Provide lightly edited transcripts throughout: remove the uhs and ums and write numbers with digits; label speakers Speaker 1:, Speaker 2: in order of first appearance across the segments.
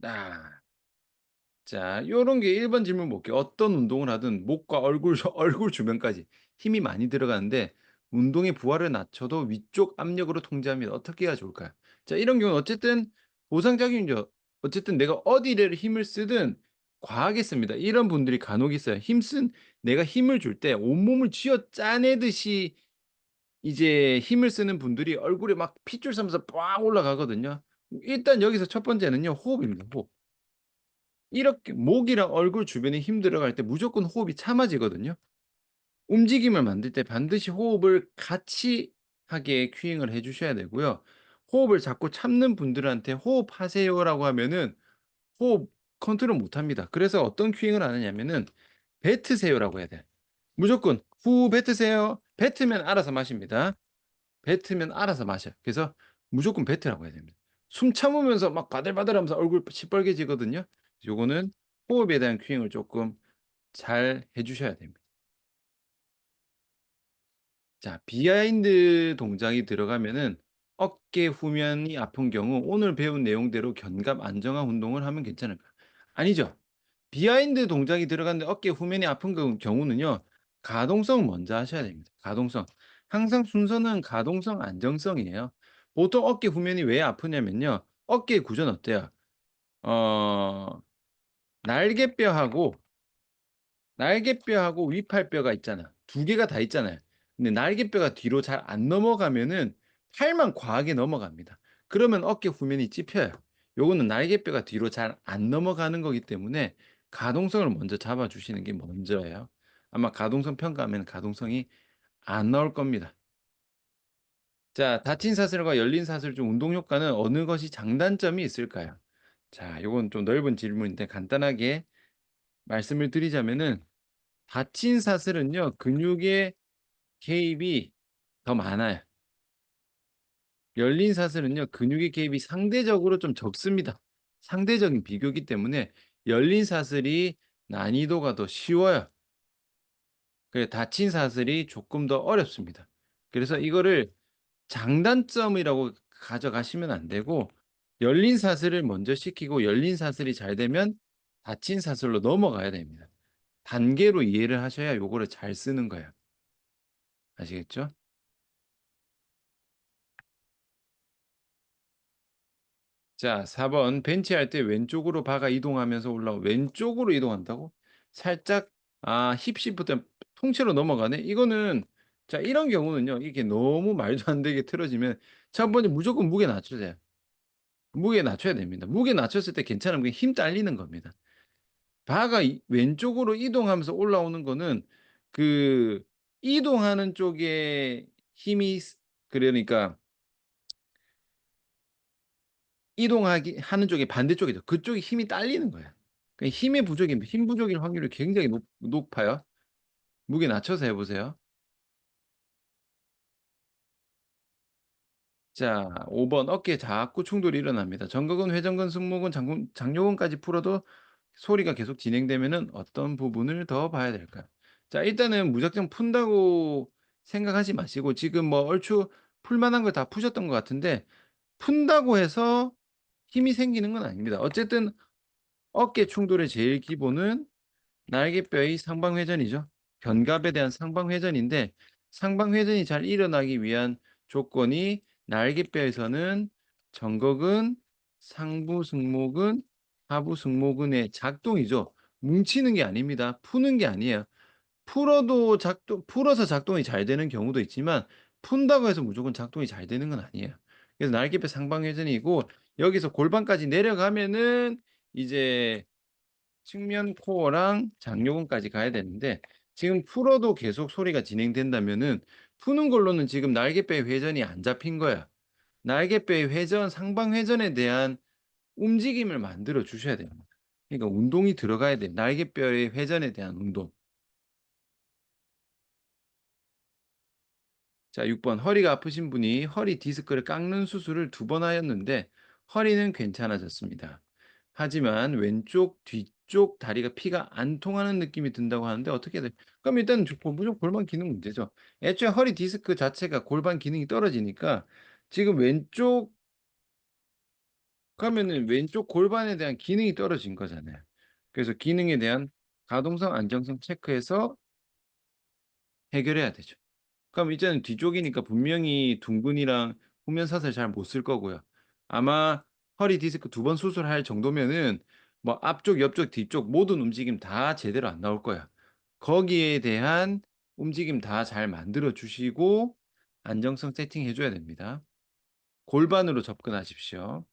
Speaker 1: 아. 자, 요런 게 1번 질문 볼게요. 어떤 운동을 하든 목과 얼굴 얼굴 주변까지 힘이 많이 들어가는데 운동의 부하를 낮춰도 위쪽 압력으로 통제합니다. 어떻게 해야 좋을까요? 자, 이런 경우는 어쨌든 보상작용이죠. 어쨌든 내가 어디를 힘을 쓰든 과하게 씁니다. 이런 분들이 간혹 있어요. 내가 힘을 줄 때 온몸을 쥐어 짜내듯이 이제 힘을 쓰는 분들이 얼굴에 막 핏줄 서면서 빡 올라가거든요. 일단 여기서 첫 번째는요, 호흡입니다. 호흡. 이렇게 목이랑 얼굴 주변에 힘 들어갈 때 무조건 호흡이 참아지거든요. 움직임을 만들 때 반드시 호흡을 같이 하게 큐잉을 해 주셔야 되고요. 호흡을 자꾸 참는 분들한테 "호흡하세요."라고 하면은 호흡 컨트롤 못 합니다. 그래서 어떤 큐잉을 하느냐면은 "뱉으세요."라고 해야 돼요. 무조건 "후 뱉으세요." 뱉으면 알아서 마십니다. 뱉으면 알아서 마셔요. 그래서 무조건 뱉으라고 해야 됩니다. 숨 참으면서 막 바들바들하면서 얼굴 시뻘개지거든요. 요거는 호흡에 대한 큐잉을 쪼끔 잘 해 주셔야 됩니다. 자, 비하인드 동작이 들어가면은 어깨 후면이 아픈 경우 오늘 배운 내용대로 견갑 안정화 운동을 하면 괜찮을까요? 아니죠. 비하인드 동작이 들어갔는데 어깨 후면이 아픈 경우는요. 가동성 먼저 하셔야 됩니다. 가동성. 항상 순서는 가동성, 안정성이에요. 보통 어깨 후면이 왜 아프냐면요. 어깨의 구조는 어때요? 어 날개뼈하고 날개뼈하고 위팔뼈가 있잖아. 두 개가 다 있잖아요. 근데 날개뼈가 뒤로 잘 안 넘어가면은 팔만 과하게 넘어갑니다. 그러면 어깨 후면이 찝혀요. 요거는 날개뼈가 뒤로 잘 안 넘어가는 거기 때문에 가동성을 먼저 잡아 주시는 게 먼저예요. 아마 가동성 평가하면 가동성이 안 나올 겁니다. 자, 닫힌 사슬과 열린 사슬 중 운동 효과는 어느 것이 장단점이 있을까요? 자, 요건 좀 넓은 질문인데 간단하게 말씀을 드리자면은 닫힌 사슬은요, 근육의 개입이 더 많아요. 열린 사슬은요, 근육의 개입이 상대적으로 좀 적습니다. 상대적인 비교이기 때문에 열린 사슬이 난이도가 더 쉬워요. 닫힌 사슬이 조금 더 어렵습니다. 그래서 이거를 장단점이라고 가져가시면 안 되고 열린 사슬을 먼저 시키고 열린 사슬이 잘 되면 닫힌 사슬로 넘어가야 됩니다. 단계로 이해를 하셔야 요거를 잘 쓰는 거예요. 아시겠죠? 자, 4번 벤치할 때 왼쪽으로 바가 이동하면서 왼쪽으로 이동한다고? 살짝 힙 시프트 통째로 넘어가네? 이거는 자, 이런 경우는요. 이게 너무 말도 안 되게 틀어지면 첫 번째 무조건 무게 낮추세요. 무게 낮춰야 됩니다. 무게 낮췄을 때 괜찮으면 그게 힘 딸리는 겁니다. 바가 왼쪽으로 이동하면서 올라오는 거는 그 이동하는 쪽에 힘이 그러니까 이동하기 하는 쪽이 반대쪽이죠. 그쪽이 힘이 딸리는 거예요. 그러니까 힘 부족일 확률이 굉장히 높아요. 무게 낮춰서 해 보세요. 자, 5번 어깨에 자꾸 충돌이 일어납니다. 정극은, 회전근, 승모근, 장요근까지 풀어도 소리가 계속 진행되면은 어떤 부분을 더 봐야 될까요? 자, 일단은 무작정 푼다고 생각하지 마시고 지금 뭐 얼추 풀 만한 걸 다 푸셨던 것 같은데 푼다고 해서 힘이 생기는 건 아닙니다. 어쨌든 어깨 충돌의 제일 기본은 날개뼈의 상방회전이죠. 견갑에 대한 상방회전인데 상방회전이 잘 일어나기 위한 조건이 날개뼈에서는 정극은, 상부 승모근, 하부 승모근의 작동이죠. 뭉치는 게 아닙니다. 푸는 게 아니에요. 풀어서 작동이 잘 되는 경우도 있지만 푼다고 해서 무조건 작동이 잘 되는 건 아니에요. 그래서 날개뼈 상방회전이고 여기서 골반까지 내려가면은 이제 측면 코어랑 장요근까지 가야 되는데 지금 풀어도 계속 소리가 진행된다면은 푸는 걸로는 지금 날개뼈의 회전이 안 잡힌 거야. 날개뼈의 회전, 상방 회전에 대한 움직임을 만들어 주셔야 됩니다. 그러니까 운동이 들어가야 돼. 날개뼈의 회전에 대한 운동. 자, 6번 허리가 아프신 분이 허리 디스크를 깎는 수술을 2번 하였는데 허리는 괜찮아졌습니다. 하지만 왼쪽 뒤쪽 다리가 피가 안 통하는 느낌이 든다고 하는데 어떻게 해야 돼? 그럼 일단 무조건 골반 기능 문제죠. 애초에 허리 디스크 자체가 골반 기능이 떨어지니까 지금 왼쪽 그러면은 왼쪽 골반에 대한 기능이 떨어진 거잖아요. 그래서 기능에 대한 가동성, 안정성 체크해서 해결해야 되죠. 그럼 이제는 뒤쪽이니까 분명히 둥근이랑 후면 사슬 잘 못 쓸 거고요. 아마 허리 디스크 2번 수술할 정도면은 뭐 앞쪽, 옆쪽, 뒤쪽 모든 움직임 다 제대로 안 나올 거야. 거기에 대한 움직임 다 잘 만들어 주시고 안정성 세팅해 줘야 됩니다. 골반으로 접근하십시오.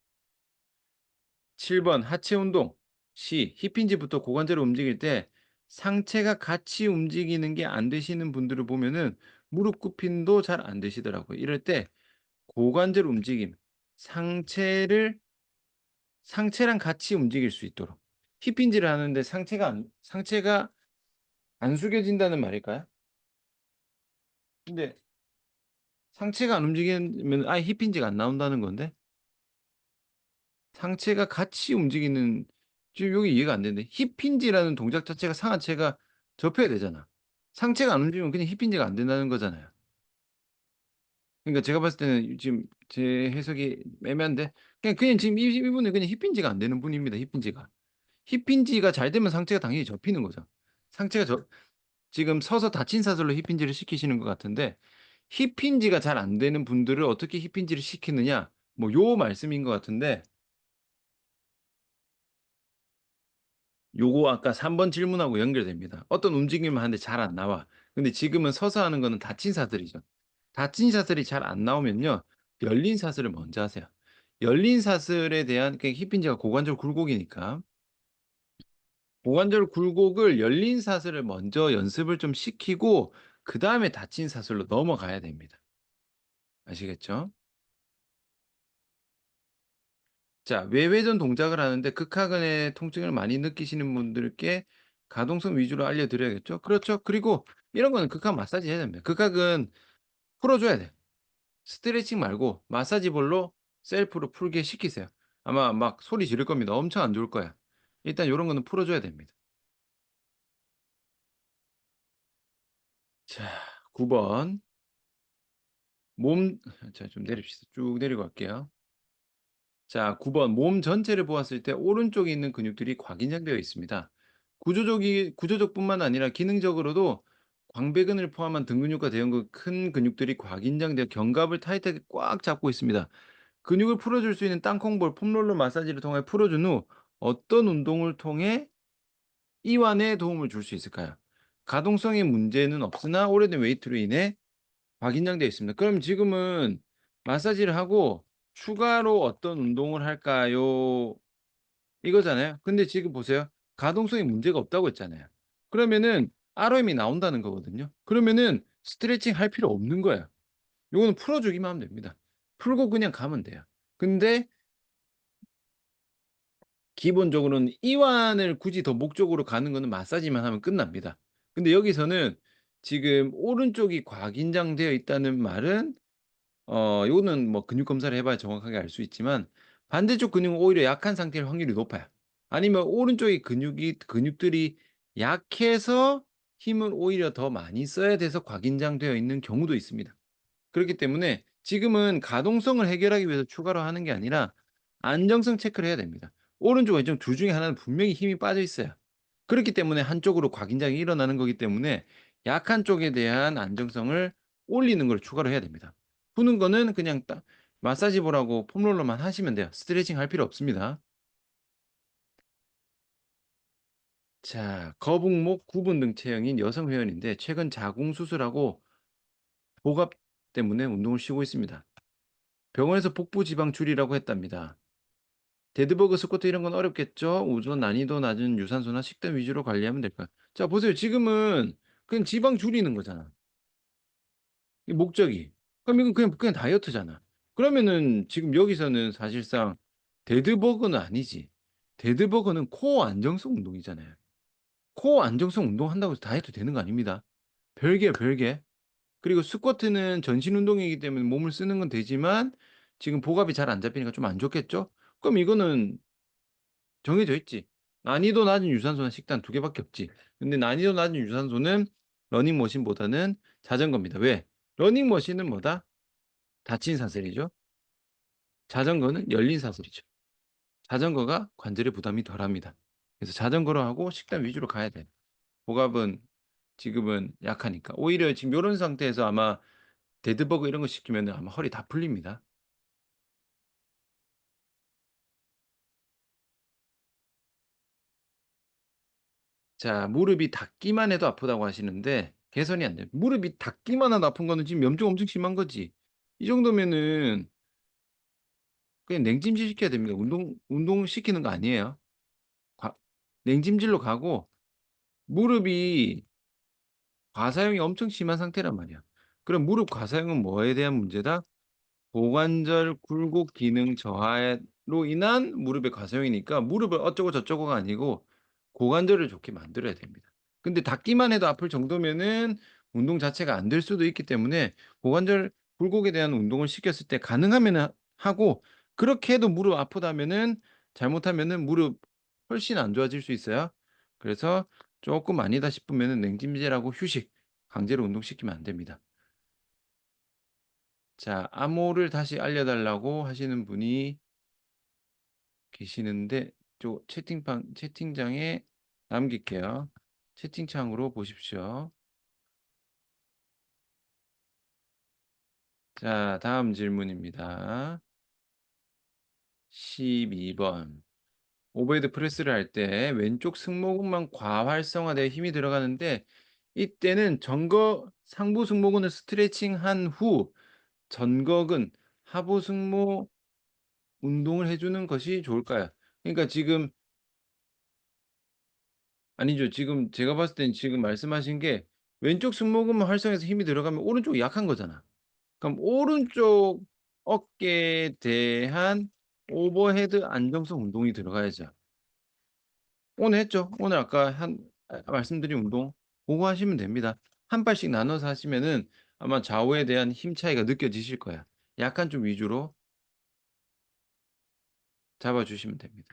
Speaker 1: 7번 하체 운동. 시 힙힌지부터 고관절을 움직일 때 상체가 같이 움직이는 게 안 되시는 분들을 보면은 무릎 굽힘도 잘 안 되시더라고요. 이럴 때 고관절 움직임, 상체를 상체랑 같이 움직일 수 있도록 힙힌지를 하는데 상체가 안 숙여진다는 말일까요? 근데 상체가 안 움직이면 아예 힙힌지가 안 나온다는 건데 상체가 같이 움직이는 지금 요게 이해가 안 되는데 힙힌지라는 동작 자체가 상하체가 접혀야 되잖아. 상체가 안 움직이면 그냥 힙힌지가 안 된다는 거잖아요. 그러니까 제가 봤을 때는 지금 제 해석이 애매한데 그냥 지금 이분은 그냥 힙힌지가 안 되는 분입니다, 힙힌지가. 힙힌지가 잘 되면 상체가 당연히 접히는 거죠. 상체가 지금 서서 다친 사슬로 힙힌지를 시키시는 것 같은데 힙힌지가 잘 안 되는 분들을 어떻게 힙힌지를 시키느냐 뭐 요 말씀인 것 같은데 요거 아까 3번 질문하고 연결됩니다. 어떤 움직임을 하는데 잘 안 나와. 근데 지금은 서서 하는 거는 다친 사슬이죠. 다친 사슬이 잘 안 나오면요. 열린 사슬을 먼저 하세요. 열린 사슬에 대한 힙힌지가 고관절 굴곡이니까 고관절 굴곡을 열린 사슬을 먼저 연습을 좀 시키고 그다음에 닫힌 사슬로 넘어가야 됩니다. 아시겠죠? 자, 외회전 동작을 하는데 극하근의 통증을 많이 느끼시는 분들께 가동성 위주로 알려드려야겠죠? 그렇죠. 그리고 이런 거는 극한 마사지 해야 됩니다. 극하근 풀어줘야 돼. 스트레칭 말고 마사지 볼로 셀프로 풀게 시키세요. 아마 막 소리 지를 겁니다. 엄청 안 좋을 거야. 일단 요런 거는 풀어줘야 됩니다. 자, 9 번. 몸 자 좀 내립시다. 쭉 내리고 갈게요. 자, 9번 몸 전체를 보았을 때 오른쪽에 있는 근육들이 과긴장되어 있습니다. 구조적뿐만 아니라 기능적으로도 광배근을 포함한 등 근육과 대형근 큰 근육들이 과긴장되어 견갑을 타이트하게 꽉 잡고 있습니다. 근육을 풀어줄 수 있는 땅콩볼, 폼롤러 마사지를 통해 풀어준 후 어떤 운동을 통해 이완에 도움을 줄 수 있을까요? 가동성에 문제는 없으나 오래된 웨이트로 인해 과긴장되어 있습니다. 그럼 지금은 마사지를 하고 추가로 어떤 운동을 할까요? 이거잖아요. 근데 지금 보세요. 가동성에 문제가 없다고 했잖아요. 그러면은 ROM이 나온다는 거거든요. 그러면은 스트레칭 할 필요 없는 거야. 요거는 풀어 주기만 하면 됩니다. 풀고 그냥 가면 돼요. 근데 기본적으로는 이완을 굳이 더 목적으로 가는 거는 마사지만 하면 끝납니다. 근데 여기서는 지금 오른쪽이 과긴장되어 있다는 말은 요거는 뭐 근육 검사를 해 봐야 정확하게 알 수 있지만 반대쪽 근육은 오히려 약한 상태일 확률이 높아요. 아니면 오른쪽의 근육들이 약해서 힘을 오히려 더 많이 써야 돼서 과긴장되어 있는 경우도 있습니다. 그렇기 때문에 지금은 가동성을 해결하기 위해서 추가로 하는 게 아니라 안정성 체크를 해야 됩니다. 오른쪽 왼쪽 둘 중에 하나는 분명히 힘이 빠져 있어요. 그렇기 때문에 한쪽으로 과긴장이 일어나는 거기 때문에 약한 쪽에 대한 안정성을 올리는 걸 추가로 해야 됩니다. 푸는 거는 그냥 딱 마사지 볼하고 폼롤러만 하시면 돼요. 스트레칭 할 필요 없습니다. 자, 거북목, 구분 등 체형인 여성 회원인데 최근 자궁 수술하고 복압 때문에 운동을 쉬고 있습니다. 병원에서 복부 지방 줄이라고 했답니다. 데드버그 스쿼트 이런 건 어렵겠죠? 우선 난이도 낮은 유산소나 식단 위주로 관리하면 될까요? 자, 보세요. 지금은 그냥 지방 줄이는 거잖아. 이 목적이. 그럼 이건 그냥 다이어트잖아. 그러면은 지금 여기서는 사실상 데드버그는 아니지. 데드버그는 코어 안정성 운동이잖아요. 코어 안정성 운동한다고 해서 다이어트 되는 거 아닙니다. 별개예요, 별개. 그리고 스쿼트는 전신 운동이기 때문에 몸을 쓰는 건 되지만 지금 복압이 잘 안 잡히니까 좀 안 좋겠죠? 그럼 이거는 정해져 있지. 난이도 낮은 유산소나 식단 두 개밖에 없지. 근데 난이도 낮은 유산소는 러닝머신보다는 자전거입니다. 왜? 러닝머신은 뭐다? 닫힌 사슬이죠. 자전거는 열린 사슬이죠. 자전거가 관절에 부담이 덜합니다. 그래서 자전거로 하고 식단 위주로 가야 돼요. 복압은 지금은 약하니까. 오히려 지금 요런 상태에서 아마 데드버그 이런 거 시키면은 아마 허리 다 풀립니다. 자, 무릎이 닿기만 해도 아프다고 하시는데 개선이 안 돼요. 무릎이 닿기만 해도 아픈 거는 지금 염증 엄청 심한 거지. 이 정도면은 그냥 냉찜질 시켜야 됩니다. 운동시키는 거 아니에요. 과 냉찜질로 가고 무릎이 과사용이 엄청 심한 상태란 말이야. 그럼 무릎 과사용은 뭐에 대한 문제다? 고관절 굴곡 기능 저하로 인한 무릎의 과사용이니까 무릎을 어쩌고 저쩌고가 아니고 고관절을 좋게 만들어야 됩니다. 근데 닿기만 해도 아플 정도면은 운동 자체가 안 될 수도 있기 때문에 고관절 굴곡에 대한 운동을 시켰을 때 가능하면은 하고 그렇게 해도 무릎 아프다면은 잘못하면은 무릎 훨씬 안 좋아질 수 있어요. 그래서 쪼끔 아니다 싶으면은 냉찜질하고 휴식, 강제로 운동시키면 안 됩니다. 자, 암호를 다시 알려달라고 하시는 분이 계시는데 채팅장에 남길게요. 채팅창으로 보십시오. 자, 다음 질문입니다. 12 번. 오버헤드 프레스를 할 때 왼쪽 승모근만 과활성화되어 힘이 들어가는데 이때는 상부 승모근을 스트레칭한 후 전거근, 하부 승모 운동을 해 주는 것이 좋을까요? 그러니까 지금 아니죠. 지금 제가 봤을 땐 지금 말씀하신 게 왼쪽 승모근만 활성해서 힘이 들어가면 오른쪽이 약한 거잖아. 그럼 오른쪽 어깨에 대한 오버헤드 안정성 운동이 들어가야죠. 오늘 했죠. 오늘 아까 말씀드린 운동 고거 하시면 됩니다. 한 발씩 나눠서 하시면은 아마 좌우에 대한 힘 차이가 느껴지실 거야. 약간 좀 위주로 잡아 주시면 됩니다.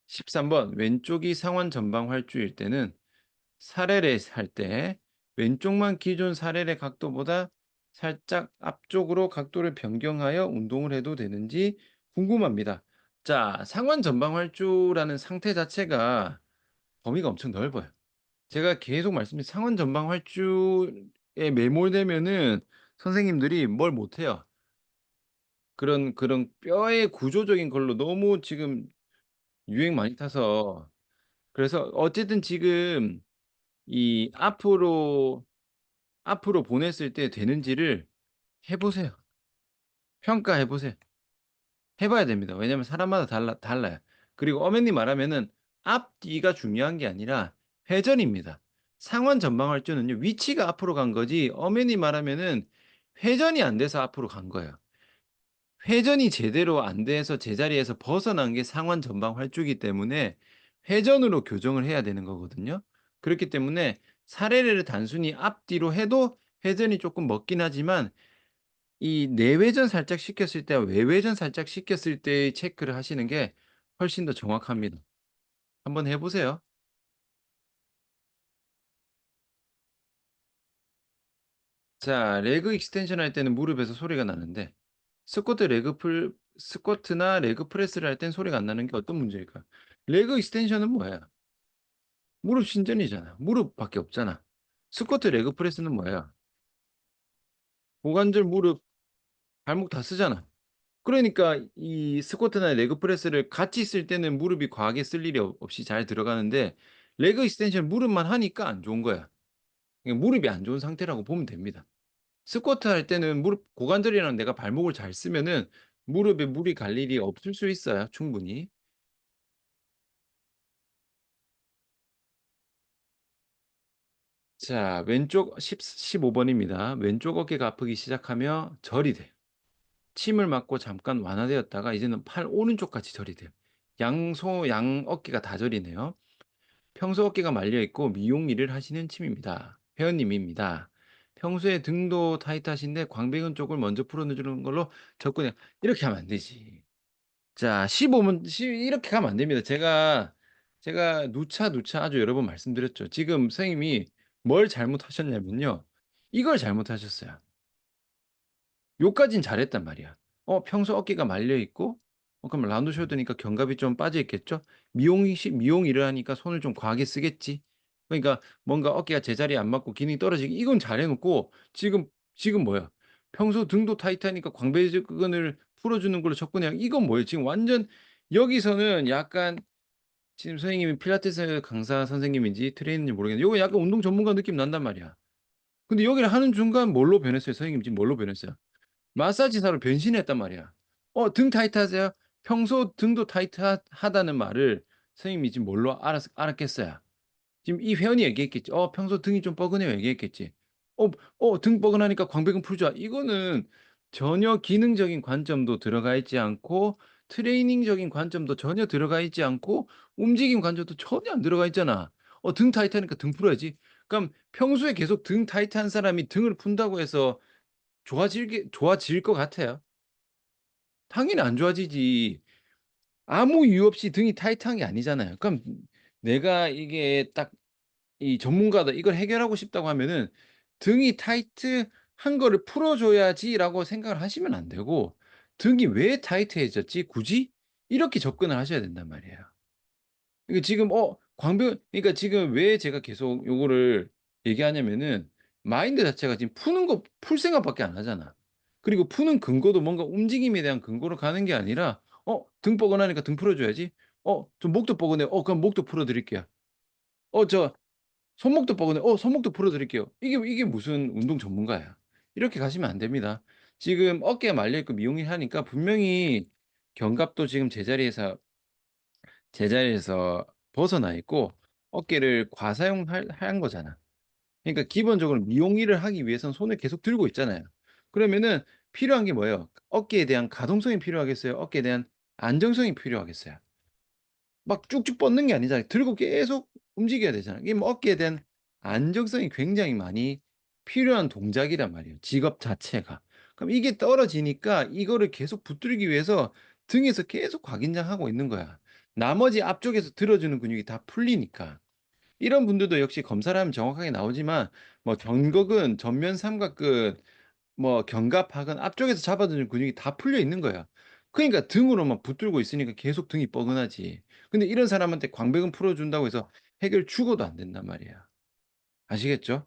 Speaker 1: 13 번 왼쪽이 상완 전방 활주일 때는 사레레 할 때 왼쪽만 기존 사레레 각도보다 살짝 앞쪽으로 각도를 변경하여 운동을 해도 되는지 궁금합니다. 자, 상완 전방 활주라는 상태 자체가 범위가 엄청 넓어요. 제가 계속 말씀드린 상완 전방 활주에 매몰되면은 선생님들이 뭘 못해요. 그런 뼈의 구조적인 걸로 너무 지금 유행 많이 타서 그래서 어쨌든 지금 이 앞으로 보냈을 때 되는지를 해 보세요. 평가해 보세요. 해 봐야 됩니다. 왜냐하면 사람마다 달라요. 그리고 엄연히 말하면은 앞뒤가 중요한 게 아니라 회전입니다. 상완 전방 활주는요 위치가 앞으로 간 거지 엄연히 말하면은 회전이 안 돼서 앞으로 간 거예요. 회전이 제대로 안 돼서 제자리에서 벗어난 게 상완 전방 활주이기 때문에 회전으로 교정을 해야 되는 거거든요. 그렇기 때문에 사례를 단순히 앞뒤로 해도 회전이 쪼끔 먹긴 하지만 이 내외전 살짝 시켰을 때와 외외전 살짝 시켰을 때의 체크를 하시는 게 훨씬 더 정확합니다. 한번 해 보세요. 자, 레그 익스텐션 할 때는 무릎에서 소리가 나는데 스쿼트나 레그 프레스를 할 땐 소리가 안 나는 게 어떤 문제일까요? 레그 익스텐션은 뭐야? 무릎 신전이잖아. 무릎밖에 없잖아. 스쿼트 레그 프레스는 뭐야? 고관절, 무릎, 발목 다 쓰잖아. 그러니까 이 스쿼트나 레그 프레스를 같이 쓸 때는 무릎이 과하게 쓸 일이 없이 잘 들어가는데 레그 익스텐션 무릎만 하니까 안 좋은 거야. 그냥 무릎이 안 좋은 상태라고 보면 됩니다. 스쿼트 할 때는 무릎 고관절이랑 내가 발목을 잘 쓰면은 무릎에 무리 갈 일이 없을 수 있어요, 충분히. 자, 왼쪽 15 번입니다. 왼쪽 어깨가 아프기 시작하며 절이 돼요. 침을 맞고 잠깐 완화되었다가 이제는 팔 오른쪽 같이 절이 돼요. 양 어깨가 다 저리네요. 평소 어깨가 말려 있고 미용 일을 하시는 침입니다. 회원님입니다. 평소에 등도 타이트하신데 광배근 쪽을 먼저 풀어주는 걸로 접근해. 이렇게 하면 안 되지. 자, 15분 이렇게 가면 안 됩니다. 제가 누차 아주 여러 번 말씀드렸죠. 지금 선생님이 뭘 잘못하셨냐면요. 이걸 잘못하셨어요. 요까진 잘했단 말이야. 평소 어깨가 말려 있고 그럼 라운드 숄더니까 견갑이 좀 빠져 있겠죠? 미용 일을 하니까 손을 좀 과하게 쓰겠지. 그러니까 뭔가 어깨가 제자리에 안 맞고 기능이 떨어지기 이건 잘해 놓고 지금 뭐야? 평소 등도 타이트하니까 광배근을 풀어주는 걸로 접근해야 이건 뭐예요? 지금 완전 여기서는 약간 지금 선생님이 필라테스 강사 선생님인지 트레이너인지 모르겠는데 요거 약간 운동 전문가 느낌 난단 말이야. 근데 여기를 하는 순간 뭘로 변했어요? 선생님 지금 뭘로 변했어요? 마사지사로 변신했단 말이야. 등 타이트하세요? 평소 등도 하다는 말을 선생님이 지금 뭘로 알았겠어요? 지금 이 회원이 얘기했겠지. 평소 등이 좀 뻐근해요." 얘기했겠지. 등 뻐근하니까 광배근 풀자." 이거는 전혀 기능적인 관점도 들어가 있지 않고 트레이닝적인 관점도 전혀 들어가 있지 않고 움직임 관점도 전혀 안 들어가 있잖아. 등 타이트하니까 등 풀어야지." 그럼 평소에 계속 등 타이트한 사람이 등을 푼다고 해서 좋아질 것 같아요? 당연히 안 좋아지지. 아무 이유 없이 등이 타이트한 게 아니잖아요. 그럼 내가 이게 딱 이 전문가다 이걸 해결하고 싶다고 하면은 '등이 타이트한 거를 풀어 줘야지.'라고 생각을 하시면 안 되고 '등이 왜 타이트해졌지 굳이?' 이렇게 접근을 하셔야 된단 말이에요. 이게 지금 그러니까 지금 왜 제가 계속 요거를 얘기하냐면은 마인드 자체가 지금 풀 생각밖에 안 하잖아. 그리고 푸는 근거도 뭔가 움직임에 대한 근거로 가는 게 아니라 '등 뻐근하니까 등 풀어 줘야지.' 저 목도 뻐근해요. 그럼 목도 풀어 드릴게요. 저 손목도 뻐근해. 손목도 풀어 드릴게요. 이게 무슨 운동 전문가야. 이렇게 가시면 안 됩니다. 지금 어깨가 말려 있고 미용을 하니까 분명히 견갑도 지금 제자리에서 벗어나 있고 어깨를 과사용할 한 거잖아. 그러니까 기본적으로 미용 일을 하기 위해서는 손을 계속 들고 있잖아요. 그러면은 필요한 게 뭐예요? 어깨에 대한 가동성이 필요하겠어요? 어깨에 대한 안정성이 필요하겠어요? 막 쭉쭉 뻗는 게 아니잖아요. 들고 계속 움직여야 되잖아요. 이게 뭐 어깨에 대한 안정성이 굉장히 많이 필요한 동작이란 말이에요, 직업 자체가. 그럼 이게 떨어지니까 이거를 계속 붙들기 위해서 등에서 계속 곽긴장하고 있는 거야. 나머지 앞쪽에서 들어주는 근육이 다 풀리니까. 이런 분들도 역시 검사를 하면 정확하게 나오지만 뭐 견갑근, 전면 삼각근, 뭐 견갑하근 앞쪽에서 잡아주는 근육이 다 풀려 있는 거야. 그러니까 등으로만 붙들고 있으니까 계속 등이 뻐근하지. 근데 이런 사람한테 광배근 풀어 준다고 해서 해결 죽어도 안 된단 말이야. 아시겠죠?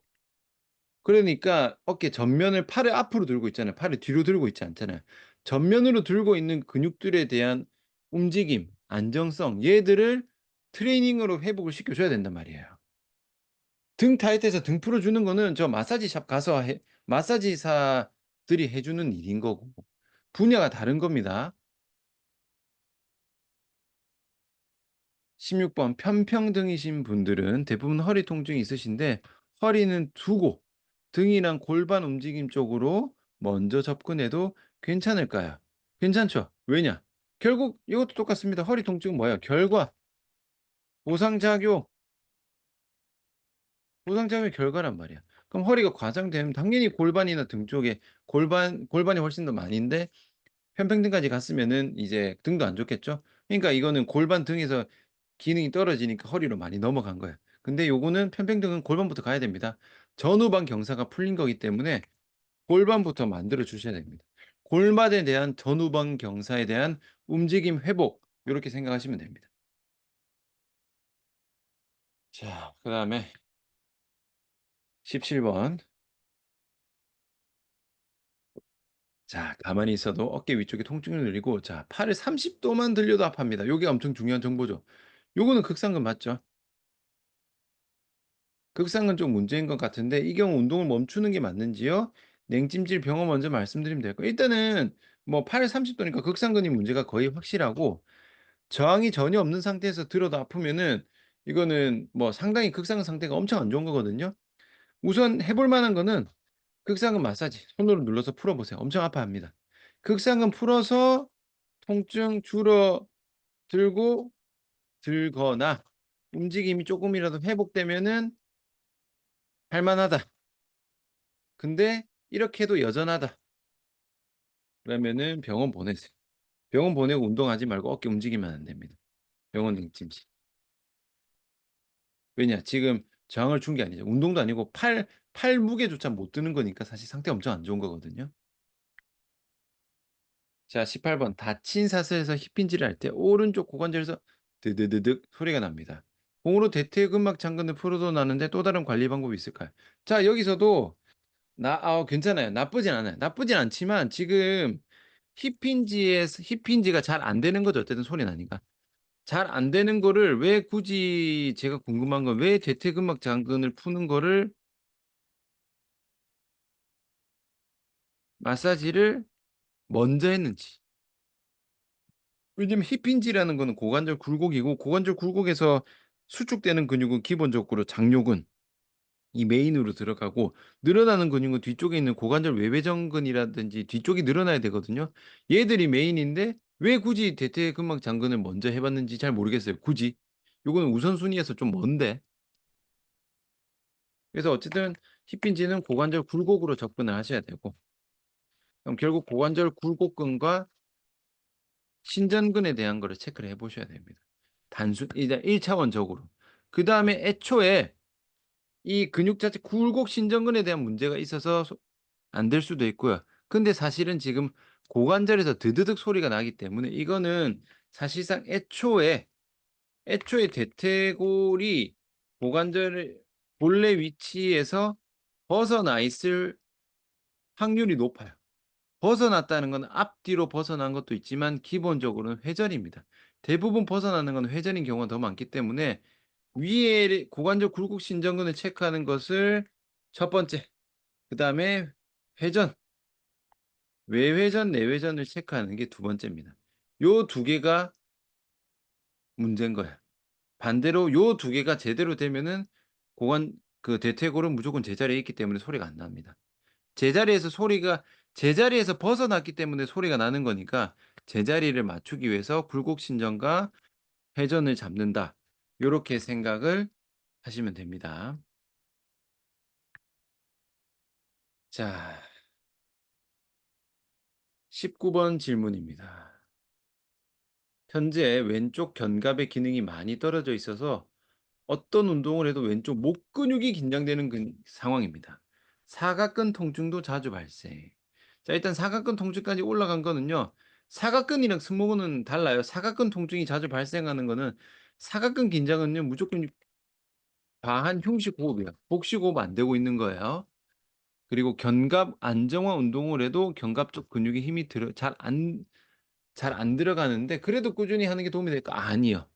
Speaker 1: 그러니까 어깨 전면을 팔을 앞으로 들고 있잖아요. 팔을 뒤로 들고 있지 않잖아요. 전면으로 들고 있는 근육들에 대한 움직임, 안정성 얘들을 트레이닝으로 회복을 시켜 줘야 된단 말이에요. 등 타이트해서 등 풀어 주는 거는 저 마사지샵 가서 해 마사지사들이 해 주는 일인 거고 분야가 다른 겁니다. 16번 편평등이신 분들은 대부분 허리 통증이 있으신데 허리는 두고 등이랑 골반 움직임 쪽으로 먼저 접근해도 괜찮을까요? 괜찮죠? 왜냐? 결국 이것도 똑같습니다. 허리 통증은 뭐예요? 결과, 보상작용, 보상작용의 결과란 말이야. 그럼 허리가 과장되면 당연히 골반이나 등 쪽에 골반이 훨씬 더 많은데 편평등까지 갔으면은 이제 등도 안 좋겠죠? 그러니까 이거는 골반 등에서 기능이 떨어지니까 허리로 많이 넘어간 거야. 근데 요거는 편평등은 골반부터 가야 됩니다. 전후방 경사가 풀린 거기 때문에 골반부터 만들어 주셔야 됩니다. 골반에 대한 전후방 경사에 대한 움직임 회복 요렇게 생각하시면 됩니다. 자 그다음에 17 번. 자 가만히 있어도 어깨 위쪽에 통증을 느끼고 자 팔을 30 도만 들려도 아파합니다. 요게 엄청 중요한 정보죠. 요거는 극상근 맞죠? 극상은 좀 문제인 것 같은데 이 경우 운동을 멈추는 게 맞는지요? 냉찜질 병원 먼저 말씀드리면 될 거예요. 일단은 뭐 팔 30 도니까 극상근이 문제가 거의 확실하고 저항이 전혀 없는 상태에서 들어도 아프면은 이거는 뭐 상당히 극상근 상태가 엄청 안 좋은 거거든요. 우선 해볼 만한 거는 극상근 마사지 손으로 눌러서 풀어 보세요. 엄청 아파합니다. 극상근 풀어서 통증 줄어들고 들거나 움직임이 쪼끔이라도 회복되면은 '할 만하다.' 근데 이렇게 해도 여전하다. 그러면은 병원 보내세요. 병원 보내고 운동하지 말고 어깨 움직이면 안 됩니다. 병원 냉찜실. 왜냐? 지금 저항을 준 게 아니죠. 운동도 아니고 팔 무게조차 못 드는 거니까 사실 상태가 엄청 안 좋은 거거든요. 자 18번 다친 사슬에서 힙힌지를 할 때 오른쪽 고관절에서 드드드득 소리가 납니다. 공으로 대퇴근막 잠근을 풀어도 나는데 또 다른 관리 방법이 있을까요? 자 여기서도 괜찮아요. 나쁘진 않아요. 나쁘진 않지만 지금 힙힌지가 잘 안 되는 거죠, 어쨌든 소리 나니까. 잘 안 되는 거를 왜 굳이 제가 궁금한 건 왜 대퇴근막 장근을 푸는 거를 마사지를 먼저 했는지. 왜냐면 힙힌지라는 거는 고관절 굴곡이고 고관절 굴곡에서 수축되는 근육은 기본적으로 장요근 이 메인으로 들어가고 늘어나는 근육은 뒤쪽에 있는 고관절 외배정근이라든지 뒤쪽이 늘어나야 되거든요. 얘들이 메인인데 왜 굳이 대퇴근막 장근을 먼저 해 봤는지 잘 모르겠어요 굳이. 요거는 우선순위에서 좀 먼데. 그래서 어쨌든 힙힌지는 고관절 굴곡으로 접근을 하셔야 되고 그럼 결국 고관절 굴곡근과 신전근에 대한 거를 체크를 해 보셔야 됩니다. 단순 이제 1 차원적으로. 그다음에 애초에 이 근육 자체 굴곡 신전근에 대한 문제가 있어서 안 될 수도 있고요. 근데 사실은 지금 고관절에서 드드득 소리가 나기 때문에 이거는 사실상 애초에 대퇴골이 고관절의 본래 위치에서 벗어나 있을 확률이 높아요. 벗어났다는 건 앞뒤로 벗어난 것도 있지만 기본적으로는 회전입니다. 대부분 벗어나는 건 회전인 경우가 더 많기 때문에 위에 고관절 굴곡 신전근을 체크하는 것을 첫 번째, 그다음에 회전, 외회전, 내회전을 체크하는 게 두 번째입니다. 요 두 개가 문제인 거야. 반대로 요 두 개가 제대로 되면은 고관 대퇴골은 무조건 제자리에 있기 때문에 소리가 안 납니다. 제자리에서 소리가 제자리에서 벗어났기 때문에 소리가 나는 거니까 제자리를 맞추기 위해서 굴곡신전과 회전을 잡는다. 요렇게 생각을 하시면 됩니다. 자 19번 질문입니다. 현재 왼쪽 견갑의 기능이 많이 떨어져 있어서 어떤 운동을 해도 왼쪽 목 근육이 긴장되는 상황입니다. 사각근 통증도 자주 발생. 자, 일단 사각근 통증까지 올라간 거는요. 사각근이랑 승모근은 달라요. 사각근 통증이 자주 발생하는 거는 사각근 긴장은요. 무조건 과한 흉식 호흡이에요. 복식 호흡 안 되고 있는 거예요. 그리고 견갑 안정화 운동을 해도 견갑 쪽 근육에 힘이 들어 잘 안 들어가는데 그래도 꾸준히 하는 게 도움이 될까? 아니요.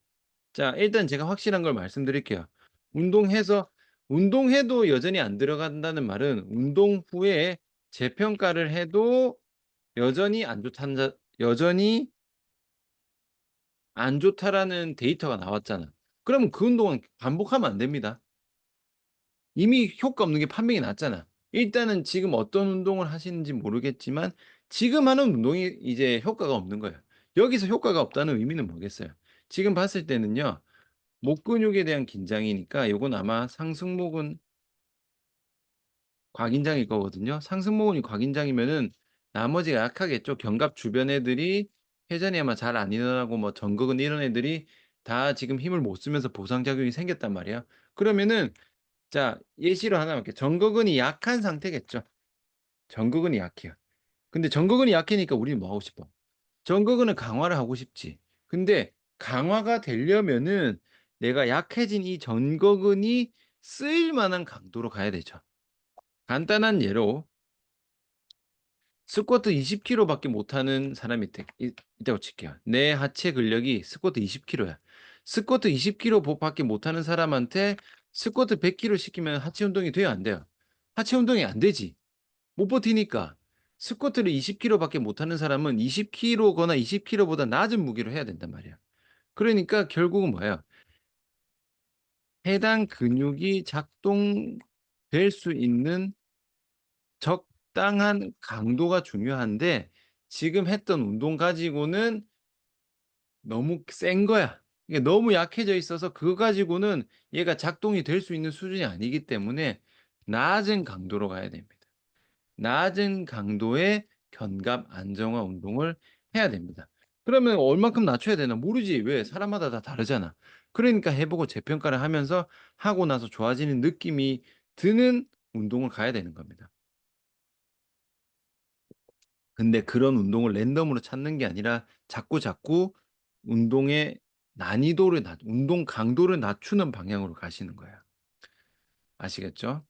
Speaker 1: 자 일단 제가 확실한 걸 말씀드릴게요. 운동해서 운동해도 여전히 안 들어간다는 말은 운동 후에 재평가를 해도 여전히 안 좋다는 여전히 안 좋다라는 데이터가 나왔잖아. 그러면 그 운동은 반복하면 안 됩니다. 이미 효과 없는 게 판명이 났잖아. 일단은 지금 어떤 운동을 하시는지 모르겠지만 지금 하는 운동이 이제 효과가 없는 거예요. 여기서 효과가 없다는 의미는 뭐겠어요? 지금 봤을 때는요. 목 근육에 대한 긴장이니까 요건 아마 상승목은 과긴장일 거거든요. 상승모근이 과긴장이면은 나머지가 약하겠죠. 견갑 주변 애들이 회전이 아마 잘 안 일어나고 뭐 전극은 이런 애들이 다 지금 힘을 못 쓰면서 보상작용이 생겼단 말이에요. 그러면은 자 예시로 하나 볼게요. 전극근이 약한 상태겠죠. 전극근이 약해요. 근데 전극근이 약해니까 우리는 뭐 하고 싶어? 전극근을 강화를 하고 싶지. 근데 강화가 되려면은 내가 약해진 이 전극근이 쓰일 만한 강도로 가야 되죠. 간단한 예로 스쿼트 20 킬로밖에 못하는 사람이 있다고 칠게요. 내 하체 근력이 스쿼트 20 킬로야. 스쿼트 20 킬로 밖에 못하는 사람한테 스쿼트 100 킬로 시키면 하체 운동이 돼요, 안 돼요? 하체 운동이 안 되지. 못 버티니까. 스쿼트를 20 킬로밖에 못하는 사람은 20 킬로거나 20 킬로보다 낮은 무게로 해야 된단 말이야. 그러니까 결국은 뭐예요? 해당 근육이 작동될 수 있는 적당한 강도가 중요한데 지금 했던 운동 가지고는 너무 센 거야. 이게 너무 약해져 있어서 그거 가지고는 얘가 작동이 될 수 있는 수준이 아니기 때문에 낮은 강도로 가야 됩니다. 낮은 강도의 견갑 안정화 운동을 해야 됩니다. 그러면 얼만큼 낮춰야 되나 모르지. 왜? 사람마다 다 다르잖아. 그러니까 해 보고 재평가를 하면서 하고 나서 좋아지는 느낌이 드는 운동을 가야 되는 겁니다. 근데 그런 운동을 랜덤으로 찾는 게 아니라 자꾸자꾸 운동의 난이도를 낮 운동 강도를 낮추는 방향으로 가시는 거예요. 아시겠죠?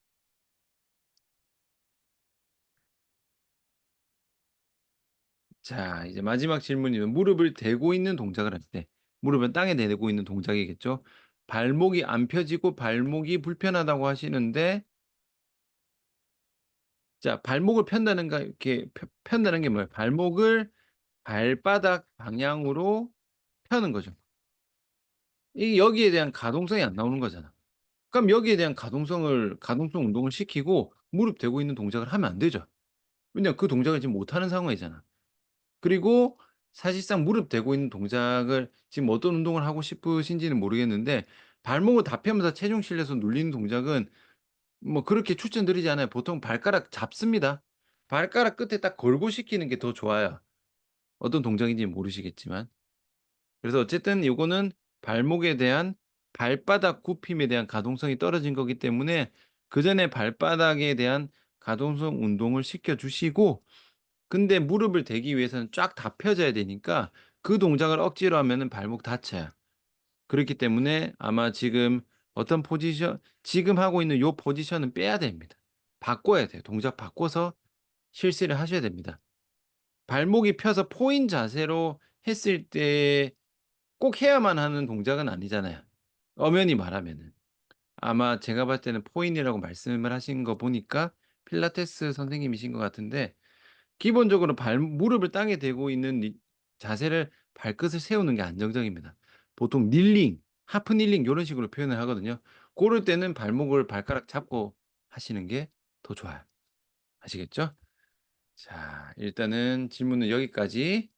Speaker 1: 자 이제 마지막 질문이면 무릎을 대고 있는 동작을 할 때 무릎은 땅에 대고 있는 동작이겠죠. 발목이 안 펴지고 발목이 불편하다고 하시는데 자 발목을 편다는가 이렇게 편다는 게 뭐예요? 발목을 발바닥 방향으로 펴는 거죠. 이 여기에 대한 가동성이 안 나오는 거잖아. 그럼 여기에 대한 가동성 운동을 시키고 무릎 대고 있는 동작을 하면 안 되죠. 왜냐면 그 동작을 지금 못 하는 상황이잖아. 그리고 사실상 무릎 대고 있는 동작을 지금 어떤 운동을 하고 싶으신지는 모르겠는데 발목을 다 펴면서 체중 실려서 눌리는 동작은 뭐 그렇게 추천드리지 않아요. 보통 발가락 잡습니다. 발가락 끝에 딱 걸고 시키는 게 더 좋아요. 어떤 동작인지는 모르시겠지만. 그래서 어쨌든 요거는 발목에 대한 발바닥 굽힘에 대한 가동성이 떨어진 거기 때문에 그전에 발바닥에 대한 가동성 운동을 시켜 주시고 근데 무릎을 대기 위해서는 쫙 다 펴져야 되니까 그 동작을 억지로 하면은 발목 다쳐요. 그렇기 때문에 아마 지금 어떤 포지션 지금 하고 있는 요 포지션은 빼야 됩니다. 바꿔야 돼요. 동작 바꿔서 실시를 하셔야 됩니다. 발목이 펴서 포인 자세로 했을 때 꼭 해야만 하는 동작은 아니잖아요. 엄연히 말하면은. 아마 제가 봤을 때는 포인이라고 말씀을 하신 거 보니까 필라테스 선생님이신 것 같은데 기본적으로 발 무릎을 땅에 대고 있는 자세를 발끝을 세우는 게 안정적입니다. 보통 닐링, 하프 닐링 요런 식으로 표현을 하거든요. 고럴 때는 발목을 발가락 잡고 하시는 게 더 좋아요. 아시겠죠? 자 일단은 질문은 여기까지